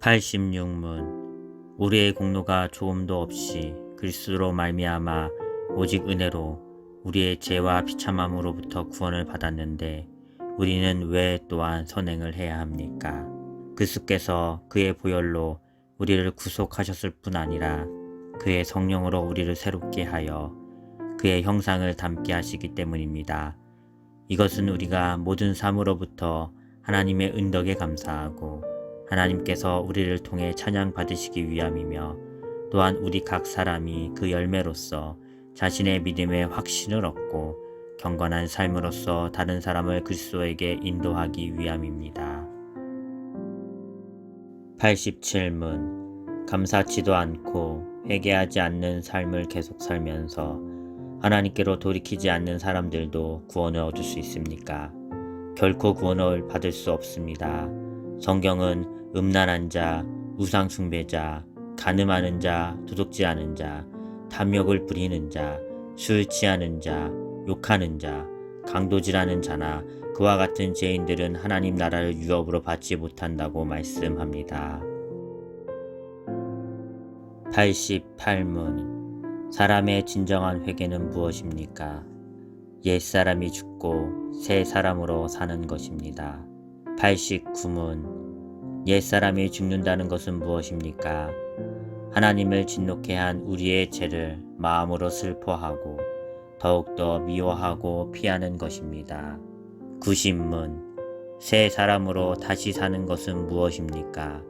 86문 우리의 공로가 조금도 없이 그리스도로 말미암아 오직 은혜로 우리의 죄와 비참함으로부터 구원을 받았는데 우리는 왜 또한 선행을 해야 합니까? 그리스도께서 그의 보혈로 우리를 구속하셨을 뿐 아니라 그의 성령으로 우리를 새롭게 하여 그의 형상을 담게 하시기 때문입니다. 이것은 우리가 모든 삶으로부터 하나님의 은덕에 감사하고 하나님께서 우리를 통해 찬양 받으시기 위함이며 또한 우리 각 사람이 그 열매로서 자신의 믿음의 확신을 얻고 경건한 삶으로서 다른 사람을 그리스도에게 인도하기 위함입니다. 87문 감사치도 않고 회개하지 않는 삶을 계속 살면서 하나님께로 돌이키지 않는 사람들도 구원을 얻을 수 있습니까? 결코 구원을 받을 수 없습니다. 성경은 음란한 자, 우상숭배자, 간음하는 자, 도둑질하는 자, 탐욕을 부리는 자, 술 취하는 자, 욕하는 자, 강도질하는 자나 그와 같은 죄인들은 하나님 나라를 유업으로 받지 못한다고 말씀합니다. 88문 사람의 진정한 회개는 무엇입니까? 옛사람이 죽고 새 사람으로 사는 것입니다. 89문 옛사람이 죽는다는 것은 무엇입니까? 하나님을 진노케 한 우리의 죄를 마음으로 슬퍼하고 더욱더 미워하고 피하는 것입니다. 90문 새 사람으로 다시 사는 것은 무엇입니까?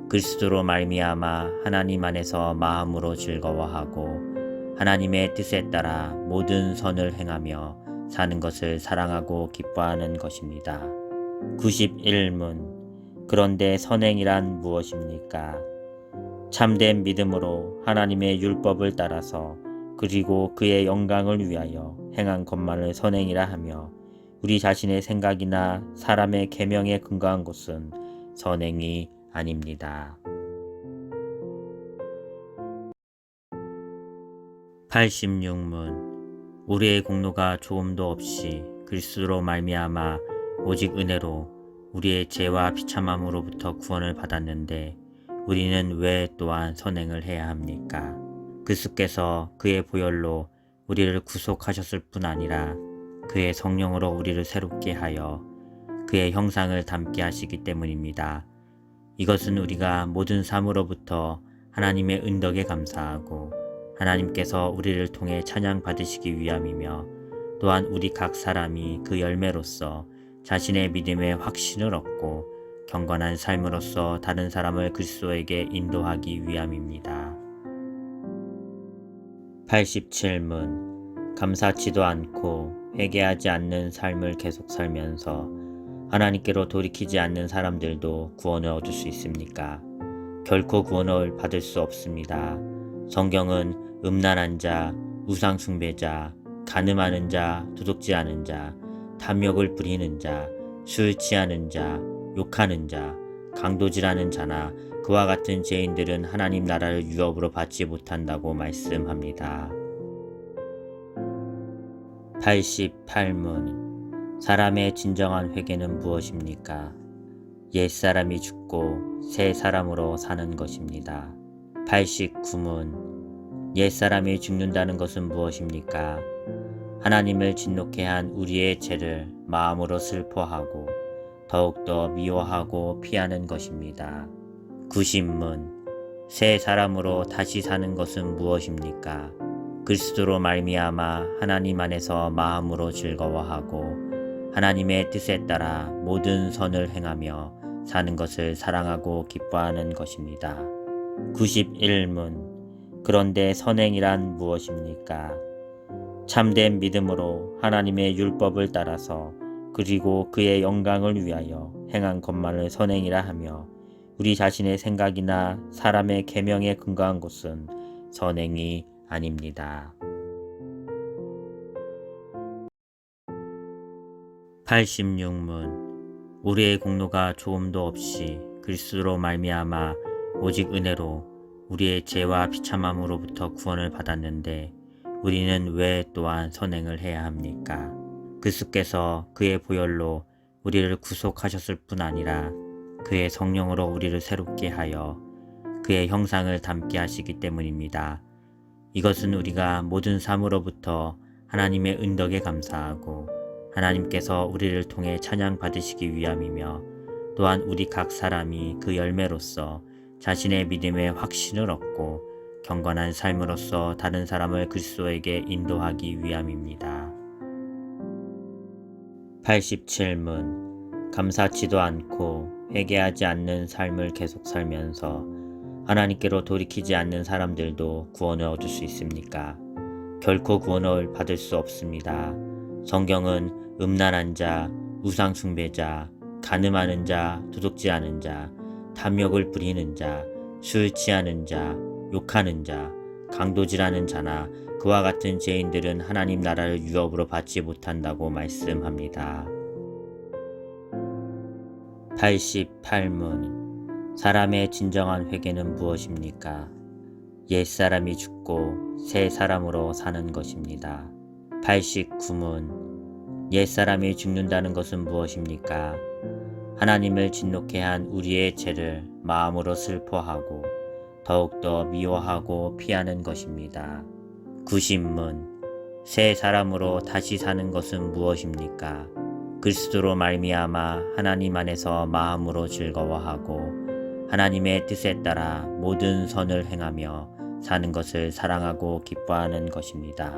그리스도로 말미암아 하나님 안에서 마음으로 즐거워하고 하나님의 뜻에 따라 모든 선을 행하며 사는 것을 사랑하고 기뻐하는 것입니다. 91문 그런데 선행이란 무엇입니까? 참된 믿음으로 하나님의 율법을 따라서 그리고 그의 영광을 위하여 행한 것만을 선행이라 하며 우리 자신의 생각이나 사람의 계명에 근거한 것은 선행이 아닙니다. 86문 우리의 공로가 조금도 없이 그리스도로 말미암아 오직 은혜로 우리의 죄와 비참함으로부터 구원을 받았는데 우리는 왜 또한 선행을 해야 합니까? 그리스도께서 그의 보혈로 우리를 구속하셨을 뿐 아니라 그의 성령으로 우리를 새롭게 하여 그의 형상을 담게 하시기 때문입니다. 이것은 우리가 모든 삶으로부터 하나님의 은덕에 감사하고 하나님께서 우리를 통해 찬양 받으시기 위함이며 또한 우리 각 사람이 그 열매로서 자신의 믿음의 확신을 얻고 경건한 삶으로서 다른 사람을 그리스도에게 인도하기 위함입니다. 87문 감사치도 않고 회개하지 않는 삶을 계속 살면서 하나님께로 돌이키지 않는 사람들도 구원을 얻을 수 있습니까? 결코 구원을 받을 수 없습니다. 성경은 음란한 자, 우상숭배자, 간음하는 자, 도둑질하는 자, 탐욕을 부리는 자, 술 취하는 자, 욕하는 자, 강도질하는 자나 그와 같은 죄인들은 하나님 나라를 유업으로 받지 못한다고 말씀합니다. 88문 사람의 진정한 회개는 무엇입니까? 옛사람이 죽고 새 사람으로 사는 것입니다. 89문 옛사람이 죽는다는 것은 무엇입니까? 하나님을 진노케 한 우리의 죄를 마음으로 슬퍼하고 더욱더 미워하고 피하는 것입니다. 90문 새 사람으로 다시 사는 것은 무엇입니까? 그리스도로 말미암아 하나님 안에서 마음으로 즐거워하고 하나님의 뜻에 따라 모든 선을 행하며 사는 것을 사랑하고 기뻐하는 것입니다. 91문 그런데 선행이란 무엇입니까? 참된 믿음으로 하나님의 율법을 따라서 그리고 그의 영광을 위하여 행한 것만을 선행이라 하며 우리 자신의 생각이나 사람의 계명에 근거한 것은 선행이 아닙니다. 86문 우리의 공로가 조금도 없이 그리스도로 말미암아 오직 은혜로 우리의 죄와 비참함으로부터 구원을 받았는데 우리는 왜 또한 선행을 해야 합니까? 그리스도께서 그의 보혈로 우리를 구속하셨을 뿐 아니라 그의 성령으로 우리를 새롭게 하여 그의 형상을 담게 하시기 때문입니다. 이것은 우리가 모든 삶으로부터 하나님의 은덕에 감사하고 하나님께서 우리를 통해 찬양 받으시기 위함이며, 또한 우리 각 사람이 그 열매로서 자신의 믿음의 확신을 얻고 경건한 삶으로서 다른 사람을 그리스도에게 인도하기 위함입니다. 87문. 감사치도 않고 회개하지 않는 삶을 계속 살면서 하나님께로 돌이키지 않는 사람들도 구원을 얻을 수 있습니까? 결코 구원을 받을 수 없습니다. 성경은 음란한 자, 우상 숭배자, 간음하는 자, 도둑질하는 자, 탐욕을 부리는 자, 술 취하는 자, 욕하는 자, 강도질하는 자나 그와 같은 죄인들은 하나님 나라를 유업으로 받지 못한다고 말씀합니다. 88문. 사람의 진정한 회개는 무엇입니까? 옛사람이 죽고 새 사람으로 사는 것입니다. 89문. 옛사람이 죽는다는 것은 무엇입니까? 하나님을 진노케 한 우리의 죄를 마음으로 슬퍼하고 더욱더 미워하고 피하는 것입니다. 90문. 새 사람으로 다시 사는 것은 무엇입니까? 그리스도로 말미암아 하나님 안에서 마음으로 즐거워하고 하나님의 뜻에 따라 모든 선을 행하며 사는 것을 사랑하고 기뻐하는 것입니다.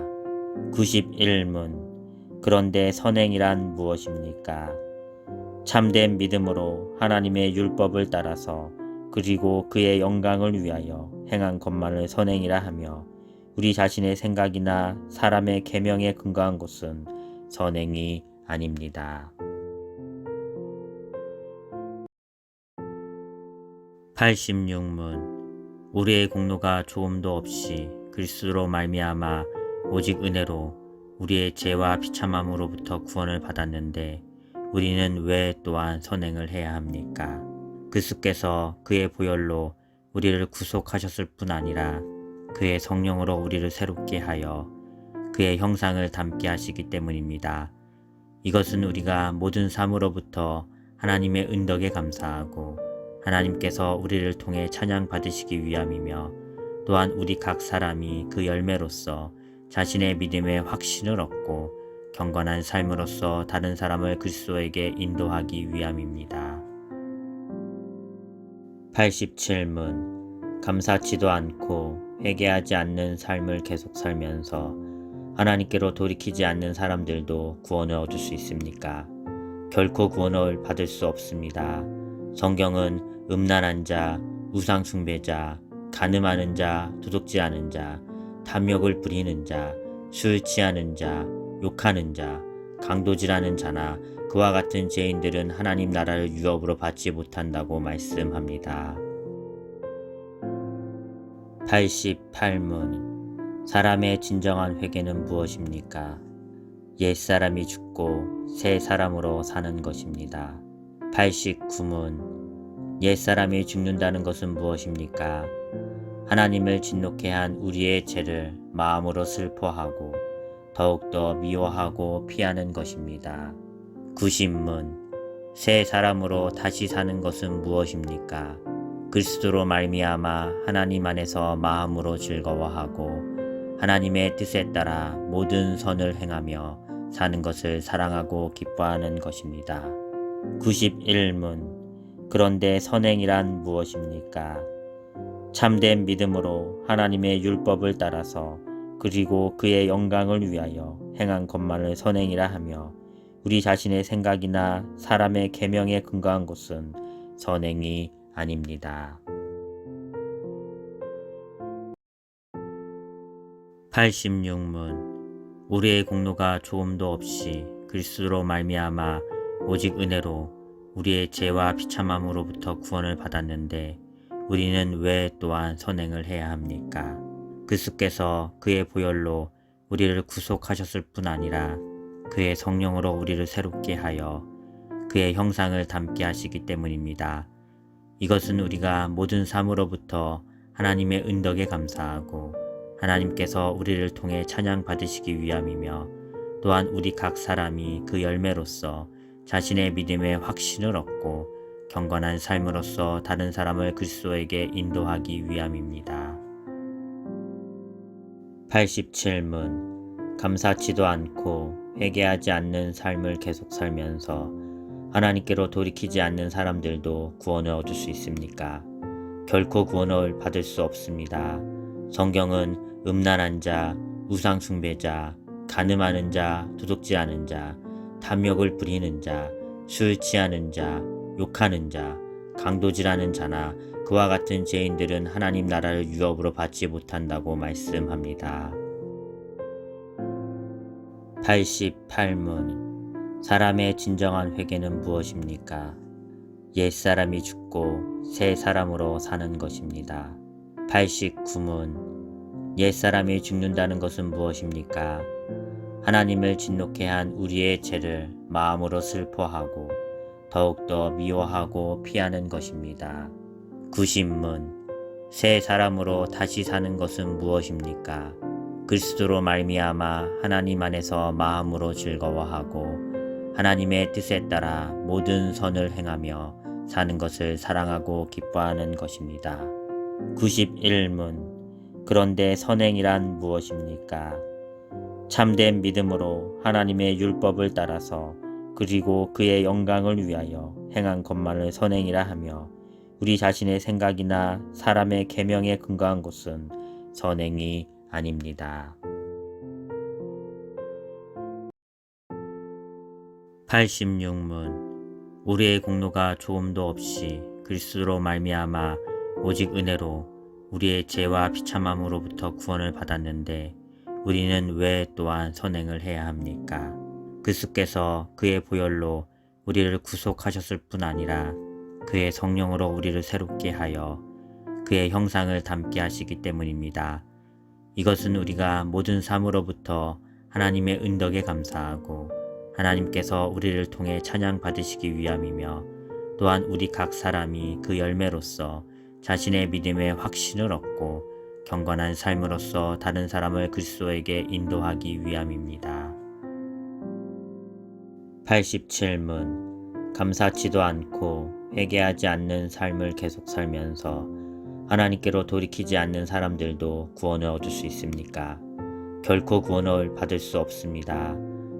91문. 그런데 선행이란 무엇입니까? 참된 믿음으로 하나님의 율법을 따라서 그리고 그의 영광을 위하여 행한 것만을 선행이라 하며, 우리 자신의 생각이나 사람의 계명에 근거한 것은 선행이 아닙니다. 86문. 우리의 공로가 조금도 없이 그리스도로 말미암아 오직 은혜로 우리의 죄와 비참함으로부터 구원을 받았는데 우리는 왜 또한 선행을 해야 합니까? 그리스도께서 그의 보혈로 우리를 구속하셨을 뿐 아니라 그의 성령으로 우리를 새롭게 하여 그의 형상을 담게 하시기 때문입니다. 이것은 우리가 모든 삶으로부터 하나님의 은덕에 감사하고 하나님께서 우리를 통해 찬양 받으시기 위함이며, 또한 우리 각 사람이 그 열매로서 자신의 믿음의 확신을 얻고 경건한 삶으로서 다른 사람을 그리스도에게 인도하기 위함입니다. 87문. 감사치도 않고 회개하지 않는 삶을 계속 살면서 하나님께로 돌이키지 않는 사람들도 구원을 얻을 수 있습니까? 결코 구원을 받을 수 없습니다. 성경은 음란한 자, 우상 숭배자, 간음하는 자, 도둑질하는 자, 탐욕을 부리는 자, 술 취하는 자, 욕하는 자, 강도질하는 자나 그와 같은 죄인들은 하나님 나라를 유업으로 받지 못한다고 말씀합니다. 88문. 사람의 진정한 회개는 무엇입니까? 옛사람이 죽고 새 사람으로 사는 것입니다. 89문. 옛사람이 죽는다는 것은 무엇입니까? 하나님을 진노케 한 우리의 죄를 마음으로 슬퍼하고 더욱더 미워하고 피하는 것입니다. 90문. 새 사람으로 다시 사는 것은 무엇입니까? 그리스도로 말미암아 하나님 안에서 마음으로 즐거워하고 하나님의 뜻에 따라 모든 선을 행하며 사는 것을 사랑하고 기뻐하는 것입니다. 91문. 그런데 선행이란 무엇입니까? 참된 믿음으로 하나님의 율법을 따라서 그리고 그의 영광을 위하여 행한 것만을 선행이라 하며, 우리 자신의 생각이나 사람의 계명에 근거한 것은 선행이 아닙니다. 86문. 우리의 공로가 조금도 없이 그리스도로 말미암아 오직 은혜로 우리의 죄와 비참함으로부터 구원을 받았는데 우리는 왜 또한 선행을 해야 합니까? 그리스도께서 그의 보혈로 우리를 구속하셨을 뿐 아니라 그의 성령으로 우리를 새롭게 하여 그의 형상을 담게 하시기 때문입니다. 이것은 우리가 모든 삶으로부터 하나님의 은덕에 감사하고 하나님께서 우리를 통해 찬양 받으시기 위함이며, 또한 우리 각 사람이 그 열매로서 자신의 믿음의 확신을 얻고 경건한 삶으로서 다른 사람을 그리스도에게 인도하기 위함입니다. 87문. 감사치도 않고 회개하지 않는 삶을 계속 살면서 하나님께로 돌이키지 않는 사람들도 구원을 얻을 수 있습니까? 결코 구원을 받을 수 없습니다. 성경은 음란한 자, 우상숭배자, 간음하는 자, 도둑질하는 자, 탐욕을 부리는 자, 술 취하는 자, 욕하는 자, 강도질하는 자나 그와 같은 죄인들은 하나님 나라를 유업으로 받지 못한다고 말씀합니다. 88문. 사람의 진정한 회개는 무엇입니까? 옛사람이 죽고 새 사람으로 사는 것입니다. 89문. 옛사람이 죽는다는 것은 무엇입니까? 하나님을 진노케 한 우리의 죄를 마음으로 슬퍼하고 더욱더 미워하고 피하는 것입니다. 90문. 새 사람으로 다시 사는 것은 무엇입니까? 그리스도로 말미암아 하나님 안에서 마음으로 즐거워하고 하나님의 뜻에 따라 모든 선을 행하며 사는 것을 사랑하고 기뻐하는 것입니다. 91문. 그런데 선행이란 무엇입니까? 참된 믿음으로 하나님의 율법을 따라서 그리고 그의 영광을 위하여 행한 것만을 선행이라 하며 우리 자신의 생각이나 사람의 계명에 근거한 것은 선행이 아닙니다. 86문. 우리의 공로가 조금도 없이 그리스도로 말미암아 오직 은혜로 우리의 죄와 비참함으로부터 구원을 받았는데 우리는 왜 또한 선행을 해야 합니까? 그리스도께서 그의 보혈로 우리를 구속하셨을 뿐 아니라 그의 성령으로 우리를 새롭게 하여 그의 형상을 닮게 하시기 때문입니다. 이것은 우리가 모든 삶으로부터 하나님의 은덕에 감사하고 하나님께서 우리를 통해 찬양 받으시기 위함이며 또한 우리 각 사람이 그 열매로서 자신의 믿음의 확신을 얻고 경건한 삶으로서 다른 사람을 그리스도에게 인도하기 위함입니다. 87문. 감사치도 않고 회개하지 않는 삶을 계속 살면서 하나님께로 돌이키지 않는 사람들도 구원을 얻을 수 있습니까? 결코 구원을 받을 수 없습니다.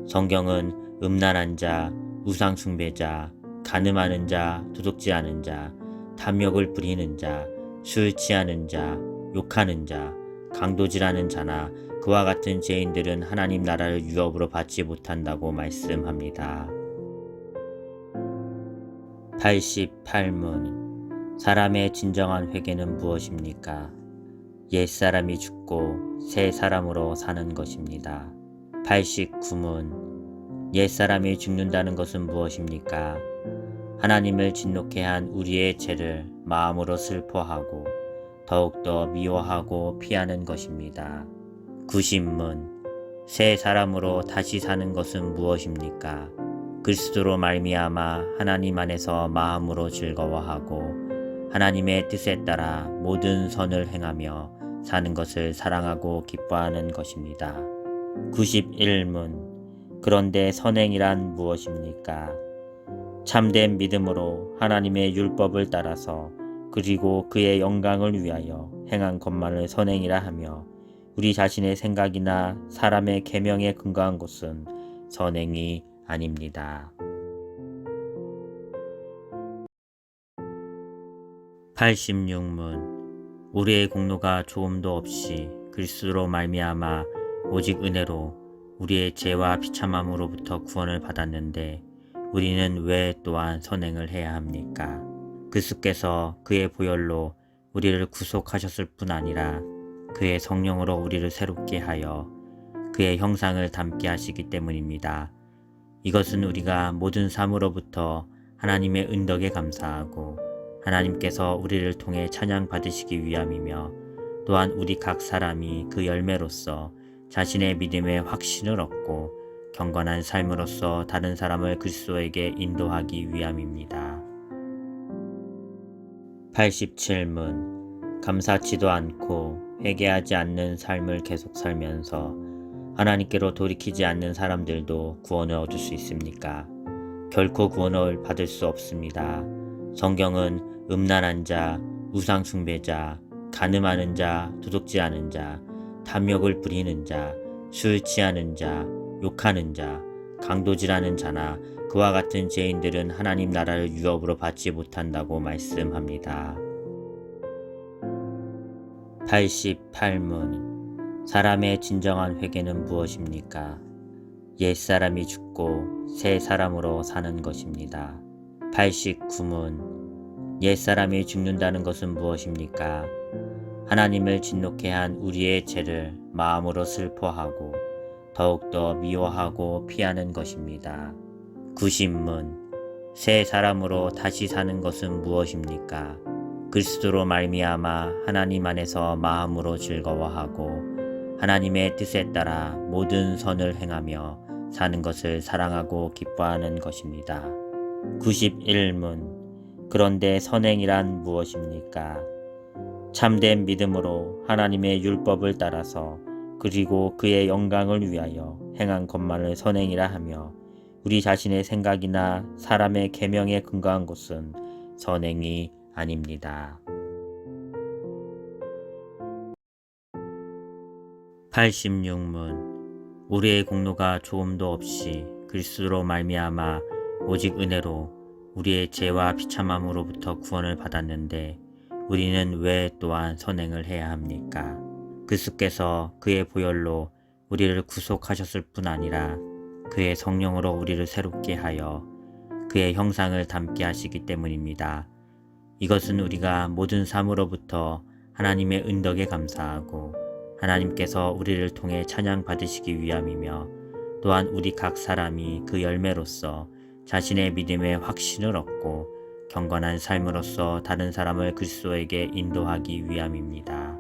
성경은 음란한 자, 우상숭배자, 간음하는 자, 도둑질하는 자, 탐욕을 부리는 자, 술 취하는 자, 욕하는 자, 강도질하는 자나 그와 같은 죄인들은 하나님 나라를 유업으로 받지 못한다고 말씀합니다. 88문. 사람의 진정한 회개는 무엇입니까? 옛사람이 죽고 새 사람으로 사는 것입니다. 89문. 옛사람이 죽는다는 것은 무엇입니까? 하나님을 진노케 한 우리의 죄를 마음으로 슬퍼하고 더욱더 미워하고 피하는 것입니다. 90문. 새 사람으로 다시 사는 것은 무엇입니까? 그리스도로 말미암아 하나님 안에서 마음으로 즐거워하고 하나님의 뜻에 따라 모든 선을 행하며 사는 것을 사랑하고 기뻐하는 것입니다. 91문. 그런데 선행이란 무엇입니까? 참된 믿음으로 하나님의 율법을 따라서 그리고 그의 영광을 위하여 행한 것만을 선행이라 하며 우리 자신의 생각이나 사람의 계명에 근거한 것은 선행이 아닙니다. 86문. 우리의 공로가 조금도 없이 그리스도로 말미암아 오직 은혜로 우리의 죄와 비참함으로부터 구원을 받았는데 우리는 왜 또한 선행을 해야 합니까? 그리스도께서 그의 보혈로 우리를 구속하셨을 뿐 아니라 그의 성령으로 우리를 새롭게 하여 그의 형상을 닮게 하시기 때문입니다. 이것은 우리가 모든 삶으로부터 하나님의 은덕에 감사하고 하나님께서 우리를 통해 찬양 받으시기 위함이며 또한 우리 각 사람이 그 열매로서 자신의 믿음의 확신을 얻고 경건한 삶으로서 다른 사람을 그리스도에게 인도하기 위함입니다. 87문. 감사치도 않고 회개하지 않는 삶을 계속 살면서 하나님께로 돌이키지 않는 사람들도 구원을 얻을 수 있습니까? 결코 구원을 받을 수 없습니다. 성경은 음란한 자, 우상숭배자, 간음하는 자, 도둑질하는 자, 탐욕을 부리는 자, 술 취하는 자, 욕하는 자, 강도질하는 자나 그와 같은 죄인들은 하나님 나라를 유업으로 받지 못한다고 말씀합니다. 88문 사람의 진정한 회개는 무엇입니까? 옛사람이 죽고 새 사람으로 사는 것입니다. 89문 옛사람이 죽는다는 것은 무엇입니까? 하나님을 진노케 한 우리의 죄를 마음으로 슬퍼하고 더욱더 미워하고 피하는 것입니다. 90문 새 사람으로 다시 사는 것은 무엇입니까? 그리스도로 말미암아 하나님 안에서 마음으로 즐거워하고 하나님의 뜻에 따라 모든 선을 행하며 사는 것을 사랑하고 기뻐하는 것입니다. 91문 그런데 선행이란 무엇입니까? 참된 믿음으로 하나님의 율법을 따라서 그리고 그의 영광을 위하여 행한 것만을 선행이라 하며 우리 자신의 생각이나 사람의 계명에 근거한 것은 선행이 아닙니다. 86문 우리의 공로가 조금도 없이 그리스도로 말미암아 오직 은혜로 우리의 죄와 비참함으로부터 구원을 받았는데 우리는 왜 또한 선행을 해야 합니까? 그리스도께서 그의 보혈로 우리를 구속하셨을 뿐 아니라 그의 성령으로 우리를 새롭게 하여 그의 형상을 닮게 하시기 때문입니다. 이것은 우리가 모든 삶으로부터 하나님의 은덕에 감사하고 하나님께서 우리를 통해 찬양 받으시기 위함이며 또한 우리 각 사람이 그 열매로서 자신의 믿음의 확신을 얻고 경건한 삶으로서 다른 사람을 그리스도에게 인도하기 위함입니다.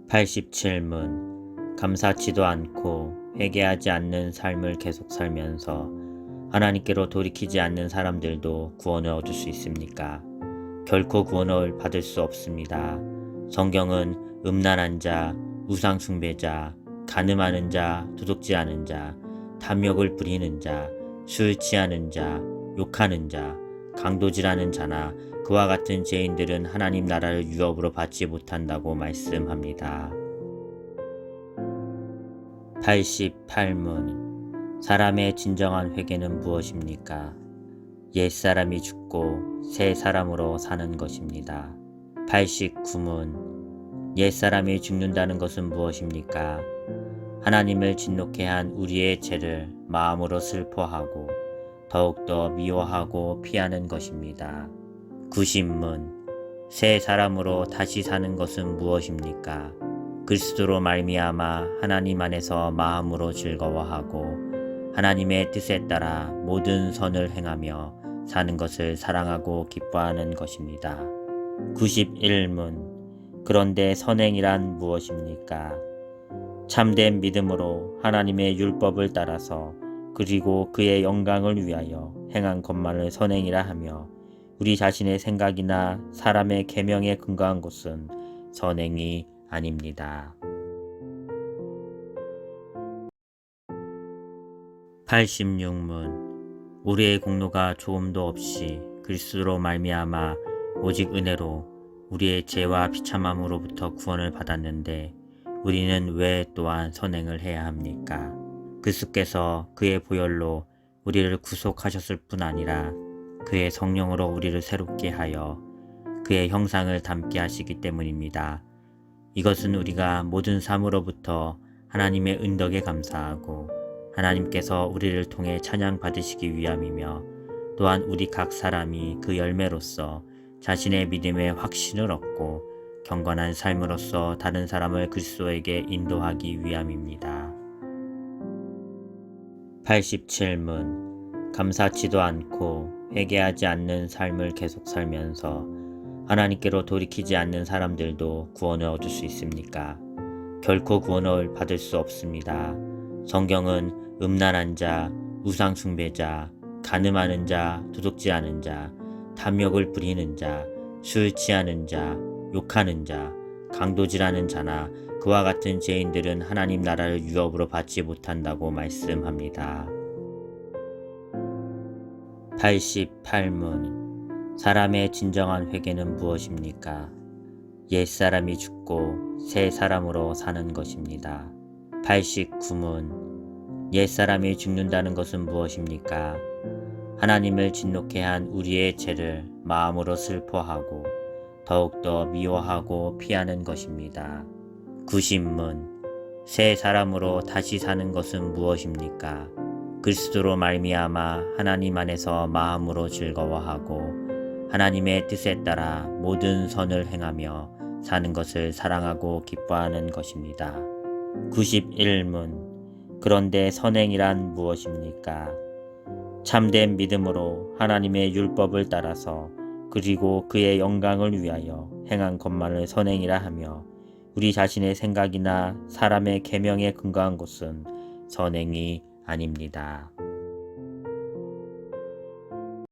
87문 감사치도 않고 회개하지 않는 삶을 계속 살면서 하나님께로 돌이키지 않는 사람들도 구원을 얻을 수 있습니까? 결코 구원을 받을 수 없습니다. 성경은 음란한 자, 우상숭배자, 간음하는 자, 도둑질하는 자, 탐욕을 부리는 자, 술 취하는 자, 욕하는 자, 강도질하는 자나 그와 같은 죄인들은 하나님 나라를 유업으로 받지 못한다고 말씀합니다. 88문 사람의 진정한 회개는 무엇입니까? 옛사람이 죽고 새 사람으로 사는 것입니다. 89문 옛사람이 죽는다는 것은 무엇입니까? 하나님을 진노케 한 우리의 죄를 마음으로 슬퍼하고 더욱더 미워하고 피하는 것입니다. 90문 새 사람으로 다시 사는 것은 무엇입니까? 그리스도로 말미암아 하나님 안에서 마음으로 즐거워하고 하나님의 뜻에 따라 모든 선을 행하며 사는 것을 사랑하고 기뻐하는 것입니다. 91문 그런데 선행이란 무엇입니까? 참된 믿음으로 하나님의 율법을 따라서 그리고 그의 영광을 위하여 행한 것만을 선행이라 하며 우리 자신의 생각이나 사람의 계명에 근거한 것은 선행이 아닙니다. 86문 우리의 공로가 조금도 없이 그리스도로 말미암아 오직 은혜로 우리의 죄와 비참함으로부터 구원을 받았는데 우리는 왜 또한 선행을 해야 합니까? 그리스도께서 그의 보혈로 우리를 구속하셨을 뿐 아니라 그의 성령으로 우리를 새롭게 하여 그의 형상을 닮게 하시기 때문입니다. 이것은 우리가 모든 삶으로부터 하나님의 은덕에 감사하고 하나님께서 우리를 통해 찬양 받으시기 위함이며 또한 우리 각 사람이 그 열매로서 자신의 믿음의 확신을 얻고 경건한 삶으로서 다른 사람을 그리스도에게 인도하기 위함입니다. 87문 감사치도 않고 회개하지 않는 삶을 계속 살면서 하나님께로 돌이키지 않는 사람들도 구원을 얻을 수 있습니까? 결코 구원을 받을 수 없습니다. 성경은 음란한 자, 우상숭배자, 간음하는 자, 도둑질하는 자, 탐욕을 부리는 자, 술 취하는 자, 욕하는 자, 강도질하는 자나 그와 같은 죄인들은 하나님 나라를 유업으로 받지 못한다고 말씀합니다. 88문 사람의 진정한 회개는 무엇입니까? 옛사람이 죽고 새 사람으로 사는 것입니다. 89문 옛사람이 죽는다는 것은 무엇입니까? 하나님을 진노케 한 우리의 죄를 마음으로 슬퍼하고 더욱더 미워하고 피하는 것입니다. 90문 새 사람으로 다시 사는 것은 무엇입니까? 그리스도로 말미암아 하나님 안에서 마음으로 즐거워하고 하나님의 뜻에 따라 모든 선을 행하며 사는 것을 사랑하고 기뻐하는 것입니다. 91문 그런데 선행이란 무엇입니까? 참된 믿음으로 하나님의 율법을 따라서 그리고 그의 영광을 위하여 행한 것만을 선행이라 하며 우리 자신의 생각이나 사람의 계명에 근거한 것은 선행이 아닙니다.